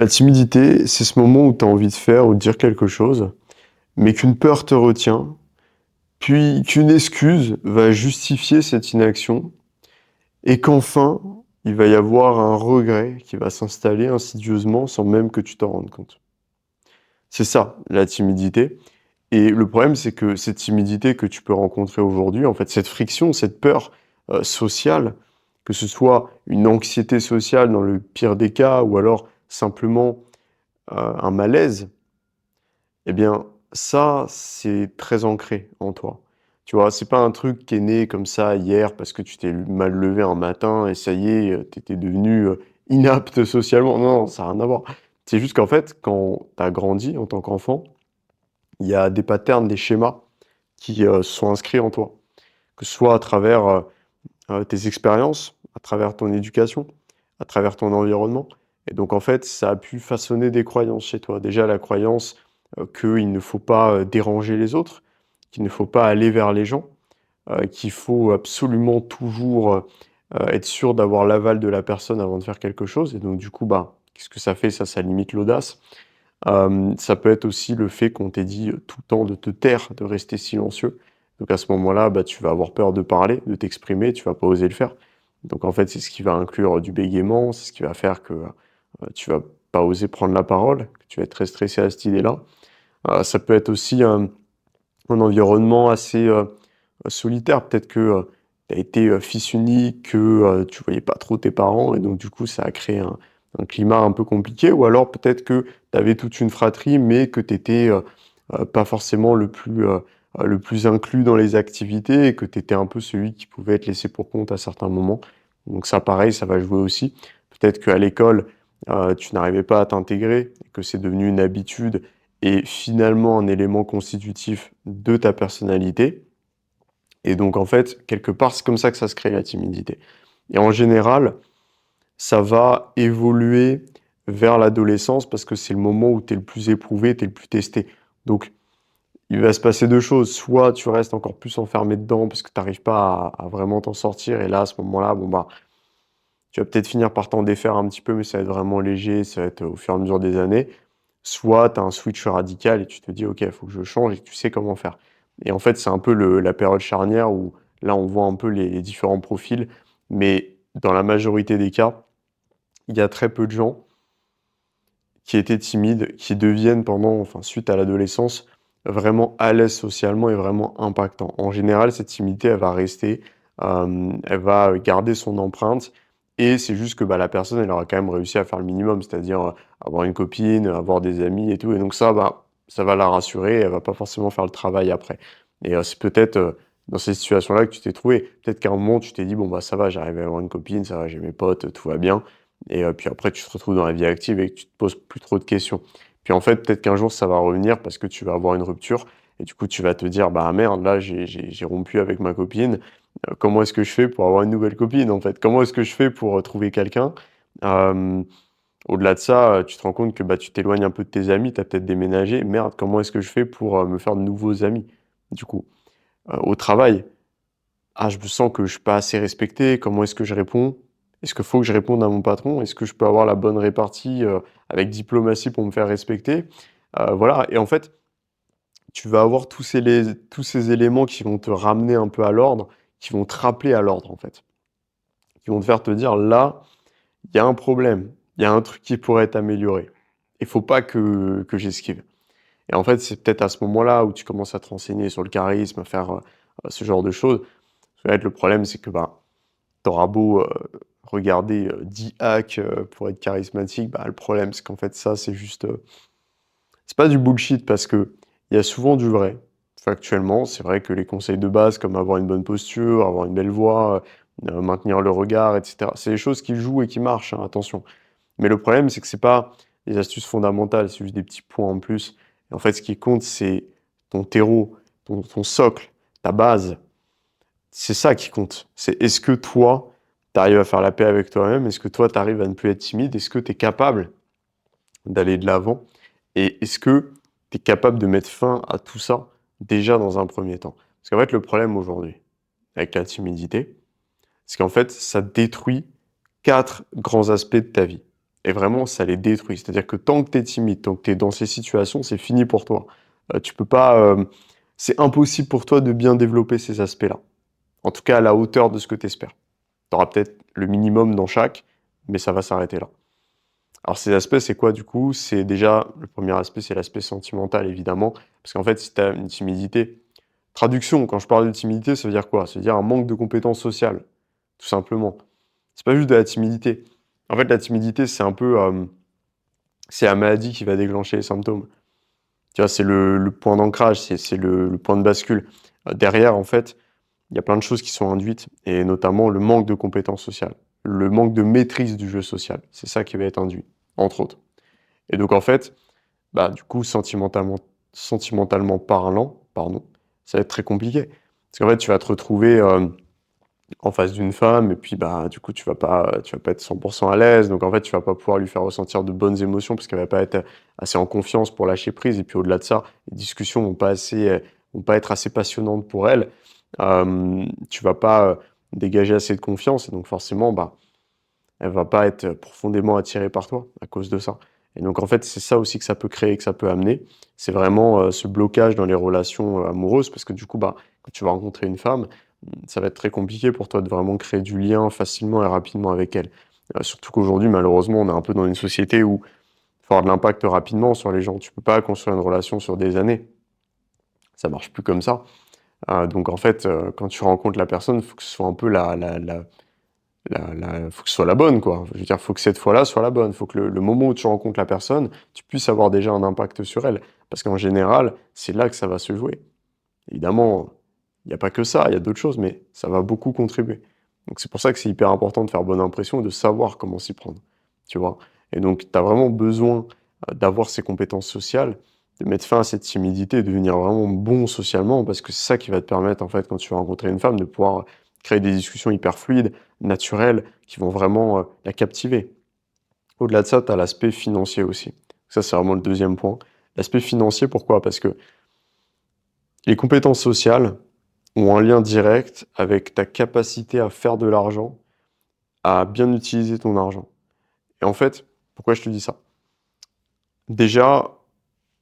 La timidité, c'est ce moment où tu as envie de faire ou de dire quelque chose, mais qu'une peur te retient, puis qu'une excuse va justifier cette inaction, et qu'enfin, il va y avoir un regret qui va s'installer insidieusement sans même que tu t'en rendes compte. C'est ça, la timidité. Et le problème, c'est que cette timidité que tu peux rencontrer aujourd'hui, en fait, cette friction, cette peur sociale, que ce soit une anxiété sociale dans le pire des cas, ou alors simplement un malaise, eh bien, ça, c'est très ancré en toi. Tu vois? C'est pas un truc qui est né comme ça hier parce que tu t'es mal levé un matin et ça y est, tu étais devenu, inapte socialement. Non, non, ça a rien à voir. C'est juste qu'en fait, quand tu as grandi en tant qu'enfant, il y a des patterns, des schémas qui, sont inscrits en toi. Que ce soit à travers, tes expériences, à travers ton éducation, à travers ton environnement et donc en fait, ça a pu façonner des croyances chez toi. Déjà la croyance, qu'il ne faut pas, déranger les autres, qu'il ne faut pas aller vers les gens, qu'il faut absolument toujours, être sûr d'avoir l'aval de la personne avant de faire quelque chose et donc du coup, bah, qu'est-ce que ça fait? Ça limite l'audace. Ça peut être aussi le fait qu'on t'ait dit, tout le temps de te taire, de rester silencieux. Donc à ce moment-là, bah, tu vas avoir peur de parler, de t'exprimer, tu vas pas oser le faire. Donc en fait, c'est ce qui va inclure du bégaiement, c'est ce qui va faire que, tu vas pas oser prendre la parole, que tu vas être très stressé à cette idée-là. Ça peut être aussi un environnement assez, solitaire. Peut-être que, tu as été, fils unique, que, tu voyais pas trop tes parents et donc du coup, ça a créé un climat un peu compliqué ou alors peut-être que tu avais toute une fratrie, mais que tu étais, pas forcément le plus inclus dans les activités et que tu étais un peu celui qui pouvait être laissé pour compte à certains moments. Donc ça, pareil, ça va jouer aussi. Peut-être qu'à l'école, tu n'arrivais pas à t'intégrer et que c'est devenu une habitude et finalement un élément constitutif de ta personnalité et donc en fait, quelque part, c'est comme ça que ça se crée la timidité et en général, ça va évoluer vers l'adolescence parce que c'est le moment où tu es le plus éprouvé, tu es le plus testé. Donc il va se passer 2 choses, soit tu restes encore plus enfermé dedans parce que tu arrives pas à vraiment t'en sortir et là, à ce moment-là, bon, bah, tu vas peut-être finir par t'en défaire un petit peu, mais ça va être vraiment léger, ça va être au fur et à mesure des années. Soit tu as un switch radical et tu te dis: «OK, il faut que je change» et que tu sais comment faire. Et en fait, c'est un peu la période charnière où là, on voit un peu les différents profils, mais dans la majorité des cas, il y a très peu de gens qui étaient timides, qui deviennent suite à l'adolescence, vraiment à l'aise socialement et vraiment impactants. En général, cette timidité, elle va rester, elle va garder son empreinte et c'est juste que, bah, la personne, elle aura quand même réussi à faire le minimum, c'est-à-dire, avoir une copine, avoir des amis et tout et donc ça, bah, ça va la rassurer, elle va pas forcément faire le travail après et c'est peut-être, dans ces situations-là que tu t'es trouvé. Peut-être qu'à un moment, tu t'es dit: «Bon, bah, ça va, j'arrive à avoir une copine, ça va, j'ai mes potes, tout va bien». Et puis après tu te retrouves dans la vie active et que tu te poses plus trop de questions. Puis en fait, peut-être qu'un jour ça va revenir parce que tu vas avoir une rupture et du coup tu vas te dire: «Bah merde, là j'ai rompu avec ma copine, comment est-ce que je fais pour avoir une nouvelle copine en fait? Comment est-ce que je fais pour, trouver quelqu'un?» hem, Au-delà de ça, tu te rends compte que, bah, tu t'éloignes un peu de tes amis, tu as peut-être déménagé. «Merde, comment est-ce que je fais pour, me faire de nouveaux amis?» Du coup, au travail, ah, je me sens que je suis pas assez respecté, comment est-ce que je réponds? Est-ce qu'il faut que je réponde à mon patron? Est-ce que je peux avoir la bonne répartie, avec diplomatie pour me faire respecter? Voilà et en fait, tu vas avoir tous ces éléments qui vont te ramener un peu à l'ordre, qui vont te rappeler à l'ordre, en fait. Qui vont te faire te dire: «Là, il y a un problème, il y a un truc qui pourrait être amélioré. Il faut pas que j'esquive» et en fait, c'est peut-être à ce moment-là où tu commences à te renseigner sur le charisme, à faire, ce genre de choses. En fait, le problème, c'est que, bah, tu auras beau, regarder, 10 hacks, pour être charismatique, bah, le problème, c'est qu'en fait, ça, c'est juste, c'est pas du bullshit parce qu'il y a souvent du vrai. Factuellement, c'est vrai que les conseils de base comme avoir une bonne posture, avoir une belle voix, maintenir le regard et cetera, c'est des choses qui jouent et qui marchent, hein, attention. Mais le problème, c'est que c'est pas des astuces fondamentales, c'est juste des petits points en plus et en fait, ce qui compte, c'est ton terreau, ton socle, ta base. C'est ça qui compte. C'est est-ce que toi, tu arrives à faire la paix avec toi-même? Est-ce que toi, tu arrives à ne plus être timide? Est-ce que tu es capable d'aller de l'avant? Et est-ce que tu es capable de mettre fin à tout ça, déjà dans un premier temps? Parce qu'en fait, le problème aujourd'hui, avec la timidité, c'est qu'en fait, ça détruit 4 grands aspects de ta vie. et vraiment ça les détruit. C'est-à-dire que tant que tu es timide, tant que tu es dans ces situations, c'est fini pour toi. Tu peux pas, c'est impossible pour toi de bien développer ces aspects-là. En tout cas à la hauteur de ce que tu espères. Tu auras peut-être le minimum dans chaque, mais ça va s'arrêter là. Alors ces aspects, c'est quoi du coup? C'est déjà le premier aspect, c'est l'aspect sentimental évidemment, parce qu'en fait si tu as une timidité traduction, quand je parle de timidité, ça veut dire quoi? Ça veut dire un manque de compétences sociales, tout simplement. C'est pas juste de la timidité. En fait, la timidité, c'est un peu, c'est la maladie qui va déclencher les symptômes. Tu vois? C'est le point d'ancrage, c'est le point de bascule. Derrière, en fait, il y a plein de choses qui sont induites et notamment le manque de compétences sociales, le manque de maîtrise du jeu social. C'est ça qui va être induit, entre autres. Et donc en fait, bah, du coup, sentimentalement parlant, pardon, ça va être très compliqué. Parce qu'en fait, tu vas te retrouver, en face d'une femme et puis, bah, du coup, tu vas pas être 100 à l'aise. Donc en fait, tu vas pas pouvoir lui faire ressentir de bonnes émotions parce qu'elle va pas être assez en confiance pour lâcher prise et puis au-delà de ça, les discussions vont pas être assez passionnantes pour elle. Tu vas pas, dégager assez de confiance et donc forcément, bah, elle va pas être profondément attirée par toi à cause de ça. Et donc en fait, c'est ça aussi que ça peut créer, que ça peut amener. C'est vraiment, ce blocage dans les relations, amoureuses parce que du coup, bah, quand tu vas rencontrer une femme, ça va être très compliqué pour toi de vraiment créer du lien facilement et rapidement avec elle. Surtout qu'aujourd'hui, malheureusement, on est un peu dans une société où il faut avoir de l'impact rapidement sur les gens. Tu peux pas construire une relation sur des années. Ça marche plus comme ça. Donc en fait, quand tu rencontres la personne, il faut que ce soit un peu faut que ce soit la bonne, quoi. Je veux dire, faut que cette fois-là soit la bonne. Faut que le moment où tu rencontres la personne, tu puisses avoir déjà un impact sur elle. Parce qu'en général, c'est là que ça va se jouer. Évidemment, il n'y a pas que ça, il y a d'autres choses, mais ça va beaucoup contribuer. Donc c'est pour ça que c'est hyper important de faire bonne impression et de savoir comment s'y prendre, tu vois? Et donc tu as vraiment besoin, d'avoir ces compétences sociales, de mettre fin à cette timidité et devenir vraiment bon socialement parce que c'est ça qui va te permettre, en fait, quand tu vas rencontrer une femme, de pouvoir créer des discussions hyper fluides, naturelles, qui vont vraiment, la captiver. Au-delà de ça, tu as l'aspect financier aussi. Ça, c'est vraiment le deuxième point. L'aspect financier, pourquoi? Parce que les compétences sociales ont un lien direct avec ta capacité à faire de l'argent, à bien utiliser ton argent. Et en fait, pourquoi je te dis ça? Déjà,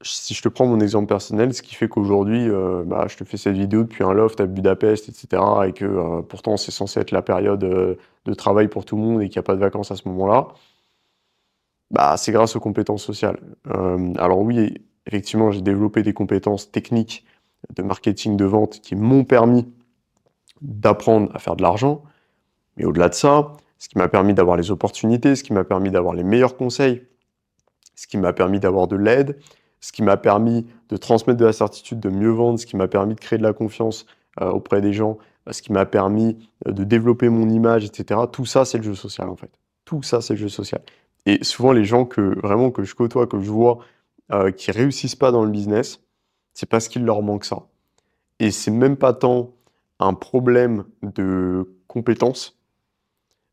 si je te prends mon exemple personnel, ce qui fait qu'aujourd'hui, bah, je te fais cette vidéo depuis un loft à Budapest et cetera et que, pourtant c'est censé être la période, de travail pour tout le monde et qu'il y a pas de vacances à ce moment-là, bah, c'est grâce aux compétences sociales. Alors oui, effectivement, j'ai développé des compétences techniques de marketing, de vente qui m'ont permis d'apprendre à faire de l'argent. Mais au-delà de ça, ce qui m'a permis d'avoir les opportunités, ce qui m'a permis d'avoir les meilleurs conseils, ce qui m'a permis d'avoir de l'aide, ce qui m'a permis de transmettre de la certitude, de mieux vendre, ce qui m'a permis de créer de la confiance, auprès des gens, ce qui m'a permis, de développer mon image et cetera. Tout ça, c'est le jeu social, en fait. Tout ça, c'est le jeu social. Et souvent les gens que je côtoie, que je vois, qui réussissent pas dans le business, c'est parce qu'il leur manque ça. Et c'est même pas tant un problème de compétences.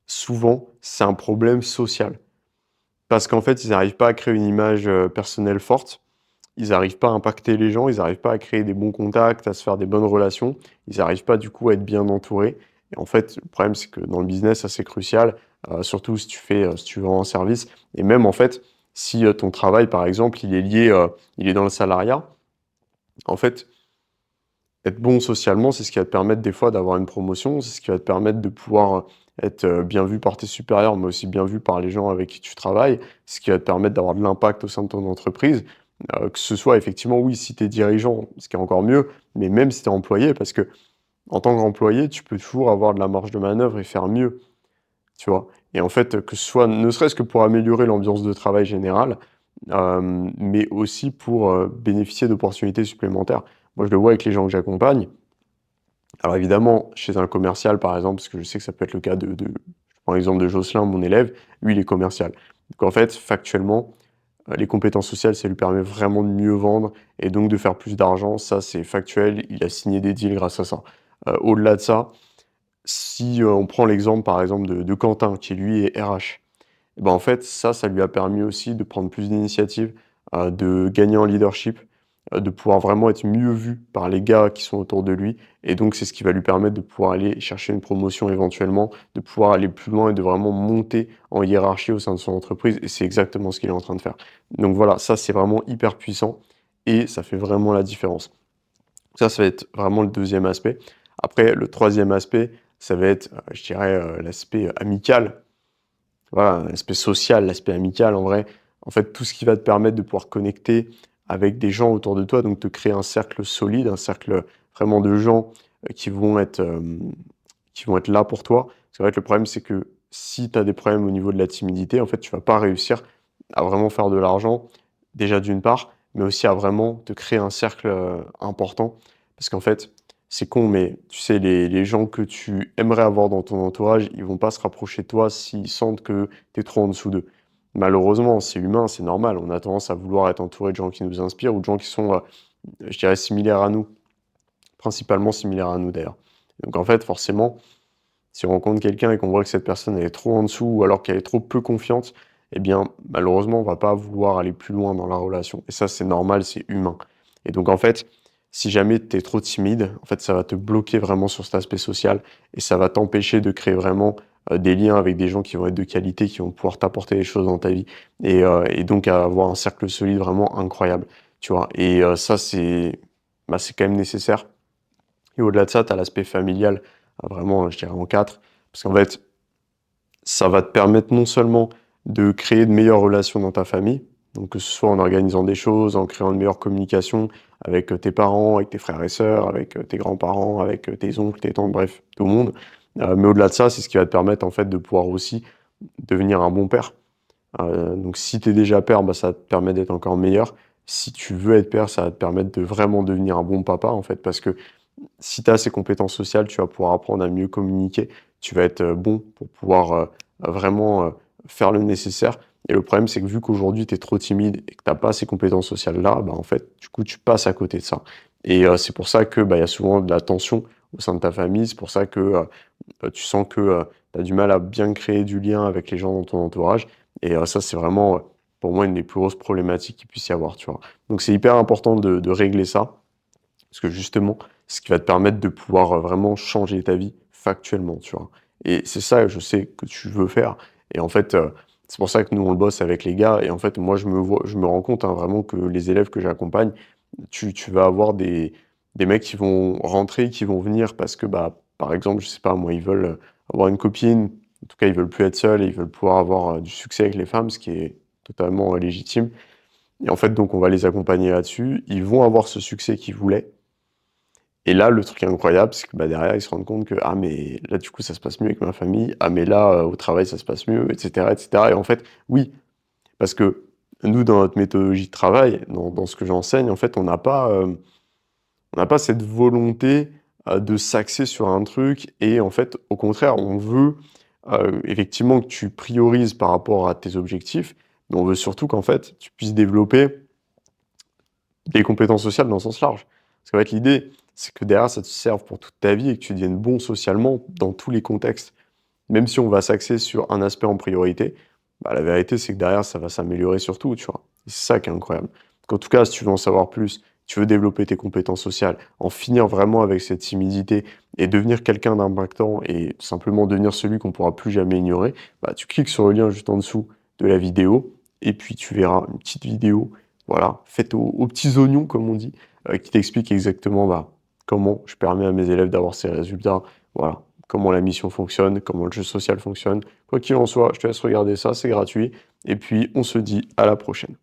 Souvent, c'est un problème social. Parce qu'en fait, ils n'arrivent pas à créer une image, personnelle forte. Ils n'arrivent pas à impacter les gens, ils n'arrivent pas à créer des bons contacts, à se faire des bonnes relations. Ils n'arrivent pas du coup à être bien entourés. Et en fait, le problème, c'est que dans le business, ça c'est crucial, surtout si tu vends un service et même en fait, si, ton travail par exemple, il est dans le salariat, en fait, être bon socialement, c'est ce qui va te permettre des fois d'avoir une promotion, c'est ce qui va te permettre de pouvoir, être, bien vu par tes supérieurs, mais aussi bien vu par les gens avec qui tu travailles. Ce qui va te permettre d'avoir de l'impact au sein de ton entreprise, que ce soit effectivement, oui, si tu es dirigeant, ce qui est encore mieux, mais même si tu es employé, parce que en tant qu'employé, tu peux toujours avoir de la marge de manœuvre et faire mieux, tu vois? Et en fait, que ce soit ne serait-ce que pour améliorer l'ambiance de travail générale, mais aussi pour, bénéficier d'opportunités supplémentaires. Moi, je le vois avec les gens que j'accompagne. Alors évidemment, chez un commercial, par exemple, parce que je sais que ça peut être le cas je prends l'exemple de Jocelyn, mon élève, lui, il est commercial. Donc en fait, factuellement, les compétences sociales, ça lui permet vraiment de mieux vendre et donc de faire plus d'argent. Ça, c'est factuel, il a signé des deals grâce à ça. Au-delà de ça, si, on prend l'exemple, par exemple, de Quentin, qui lui est RH, et ben, en fait, ça lui a permis aussi de prendre plus d'initiatives, de gagner en leadership de pouvoir vraiment être mieux vu par les gars qui sont autour de lui et donc c'est ce qui va lui permettre de pouvoir aller chercher une promotion éventuellement, de pouvoir aller plus loin et de vraiment monter en hiérarchie au sein de son entreprise et c'est exactement ce qu'il est en train de faire. Donc voilà, ça c'est vraiment hyper puissant et ça fait vraiment la différence. Ça va être vraiment le deuxième aspect. Après le troisième aspect, ça va être, je dirais, l'aspect, amical. Voilà, l'aspect social, l'aspect amical en vrai. En fait, tout ce qui va te permettre de pouvoir connecter avec des gens autour de toi, donc te créer un cercle solide, un cercle vraiment de gens, qui vont être là pour toi. C'est vrai que le problème, c'est que si tu as des problèmes au niveau de la timidité, en fait, tu vas pas réussir à vraiment faire de l'argent, déjà d'une part, mais aussi à vraiment te créer un cercle, important. Parce qu'en fait, c'est con, mais tu sais, les gens que tu aimerais avoir dans ton entourage, ils vont pas se rapprocher de toi s'ils sentent que tu es trop en dessous d'eux. Malheureusement, c'est humain, c'est normal. On a tendance à vouloir être entouré de gens qui nous inspirent ou de gens qui sont, je dirais similaires à nous, principalement similaires à nous d'ailleurs. Donc en fait, forcément, si on rencontre quelqu'un et qu'on voit que cette personne elle est trop en dessous ou alors qu'elle est trop peu confiante, eh bien, malheureusement, on va pas vouloir aller plus loin dans la relation. Et ça, c'est normal, c'est humain. Et donc, en fait, si jamais tu es trop timide, en fait, ça va te bloquer vraiment sur cet aspect social et ça va t'empêcher de créer vraiment des liens avec des gens qui vont être de qualité, qui vont pouvoir t'apporter des choses dans ta vie et donc à avoir un cercle solide vraiment incroyable, tu vois. Et ça, c'est quand même nécessaire. Et au-delà de ça, tu as l'aspect familial, vraiment, je dirais en 4, parce qu'en fait, ça va te permettre non seulement de créer de meilleures relations dans ta famille, donc que ce soit en organisant des choses, en créant une meilleure communication avec, tes parents, avec tes frères et sœurs, avec, tes grands-parents, avec, tes oncles, tes tantes, bref, tout le monde. Mais au-delà de ça, c'est ce qui va te permettre, en fait, de pouvoir aussi devenir un bon père. Donc si tu es déjà père, bah, ça va te permet d'être encore meilleur. Si tu veux être père, ça va te permettre de vraiment devenir un bon papa, en fait, parce que si tu as ces compétences sociales, tu vas pouvoir apprendre à mieux communiquer. Tu vas être, bon pour pouvoir, vraiment, faire le nécessaire et le problème, c'est que vu qu'aujourd'hui tu es trop timide et que tu as pas ces compétences sociales-là, bah, en fait, du coup, tu passes à côté de ça et c'est pour ça que, bah, il y a souvent de la tension au sein de ta famille. C'est pour ça que, tu sens que, tu as du mal à bien créer du lien avec les gens dans ton entourage et ça, c'est vraiment, pour moi, une des plus grosses problématiques qu'il puisse y avoir, tu vois? Donc c'est hyper important de régler ça parce que justement, c'est ce qui va te permettre de pouvoir, vraiment changer ta vie factuellement, tu vois? Et c'est ça, je sais que tu veux faire et en fait, c'est pour ça que nous, on le bosse avec les gars et en fait, moi, je me rends compte, hein, vraiment que les élèves que j'accompagne, tu vas avoir des mecs qui vont rentrer, qui vont venir parce que, bah, par exemple, je sais pas moi, ils veulent, avoir une copine, en tout cas, ils veulent plus être seuls et ils veulent pouvoir avoir, du succès avec les femmes, ce qui est totalement, légitime et en fait, donc on va les accompagner là-dessus. Ils vont avoir ce succès qu'ils voulaient et là, le truc incroyable, c'est que, bah, derrière, ils se rendent compte que: «Ah mais là, du coup, ça se passe mieux avec ma famille. Ah mais là, au travail, ça se passe mieux» et cetera et en fait, oui, parce que nous, dans notre méthodologie de travail, dans ce que j'enseigne, en fait, on n'a pas cette volonté, de s'axer sur un truc et en fait, au contraire, on veut, effectivement que tu priorises par rapport à tes objectifs, mais on veut surtout qu'en fait, tu puisses développer des compétences sociales dans le sens large. Parce qu'en fait, l'idée, c'est que derrière, ça te serve pour toute ta vie et que tu deviennes bon socialement dans tous les contextes. Même si on va s'axer sur un aspect en priorité, bah, la vérité, c'est que derrière, ça va s'améliorer sur tout, tu vois? Et c'est ça qui est incroyable. Donc en tout cas, si tu veux en savoir plus, tu veux développer tes compétences sociales, en finir vraiment avec cette timidité et devenir quelqu'un d'impactant et simplement devenir celui qu'on pourra plus jamais ignorer, bah, tu cliques sur le lien juste en dessous de la vidéo et puis tu verras une petite vidéo, voilà, faite aux petits oignons, comme on dit, qui t'explique exactement, bah, comment je permets à mes élèves d'avoir ces résultats, voilà, comment la mission fonctionne, comment le jeu social fonctionne. Quoi qu'il en soit, je te laisse regarder ça, c'est gratuit et puis on se dit à la prochaine.